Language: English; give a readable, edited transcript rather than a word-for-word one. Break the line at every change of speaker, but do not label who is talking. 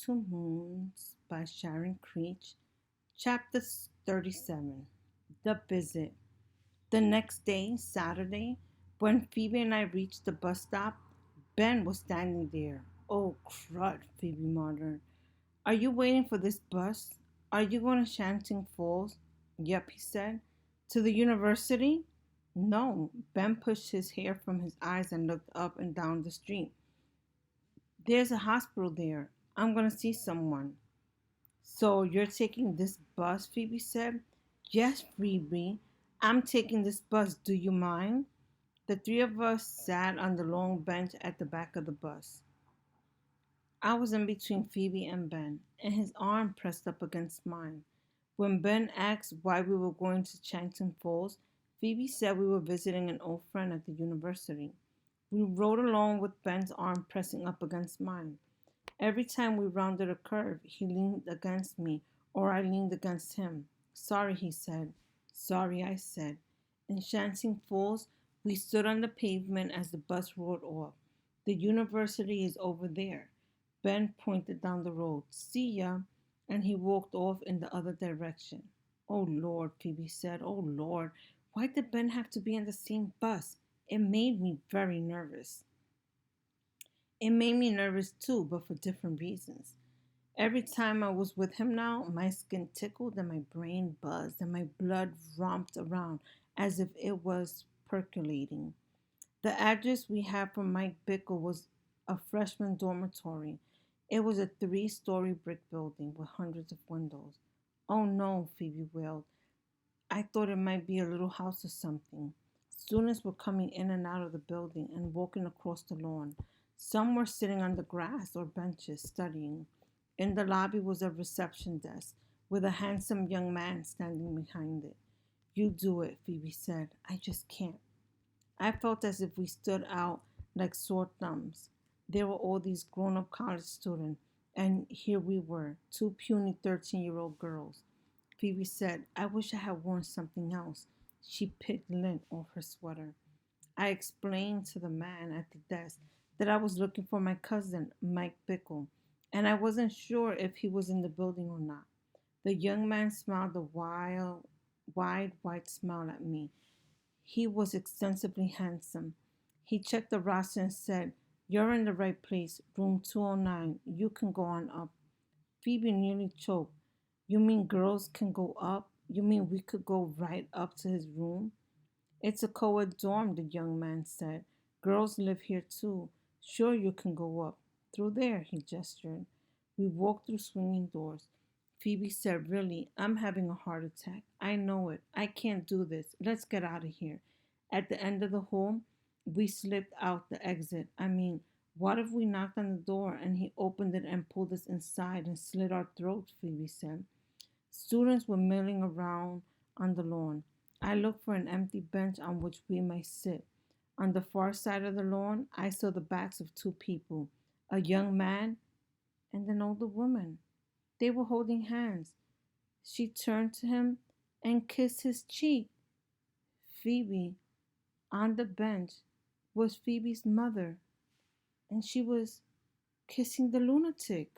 Two Moons by Sharon Creech, Chapter 37. The Visit. The next day, Saturday, when Phoebe and I reached the bus stop, Ben was standing there. Oh, crud, Phoebe muttered. Are you waiting for this bus? Are you going to Shanting Falls? Yep, he said. To the university? No. Ben pushed his hair from his eyes and looked up and down the street. There's a hospital there. I'm going to see someone. So you're taking this bus, Phoebe said. Yes, Phoebe. I'm taking this bus. Do you mind? The three of us sat on the long bench at the back of the bus. I was in between Phoebe and Ben, and his arm pressed up against mine. When Ben asked why we were going to Chancton Falls, Phoebe said we were visiting an old friend at the university. We rode along with Ben's arm pressing up against mine. Every time we rounded a curve, he leaned against me, or I leaned against him. Sorry, he said. Sorry, I said. Enchanting Falls, we stood on the pavement as the bus rolled off. The university is over there. Ben pointed down the road. See ya. And he walked off in the other direction. Oh, Lord, Phoebe said. Oh, Lord. Why did Ben have to be in the same bus? It made me very nervous. It made me nervous too, but for different reasons. Every time I was with him now, my skin tickled and my brain buzzed and my blood romped around as if it was percolating. The address we had from Mike Bickle was a freshman dormitory. It was a 3-story brick building with hundreds of windows. Oh no, Phoebe wailed. I thought it might be a little house or something. Students were coming in and out of the building and walking across the lawn. Some were sitting on the grass or benches studying. In the lobby was a reception desk with a handsome young man standing behind it. You do it, Phoebe said. I just can't. I felt as if we stood out like sore thumbs. There were all these grown up college students, and here we were, two puny 13-year-old girls. Phoebe said, I wish I had worn something else. She picked lint off her sweater. I explained to the man at the desk that I was looking for my cousin, Mike Bickle, and I wasn't sure if he was in the building or not. The young man smiled a wide white smile at me. He was extensively handsome. He checked the roster and said, You're in the right place, room 209. You can go on up. Phoebe nearly choked. You mean girls can go up? You mean we could go right up to his room? It's a co-ed dorm, the young man said. Girls live here too. Sure, you can go up. Through there, he gestured. We walked through swinging doors. Phoebe said, Really, I'm having a heart attack. I know it. I can't do this. Let's get out of here. At the end of the hall, we slipped out the exit. What if we knocked on the door and he opened it and pulled us inside and slit our throats? Phoebe said. Students were milling around on the lawn. I looked for an empty bench on which we might sit. On the far side of the lawn, I saw the backs of two people, a young man and an older woman. They were holding hands. She turned to him and kissed his cheek. Phoebe, on the bench, was Phoebe's mother, and she was kissing the lunatic.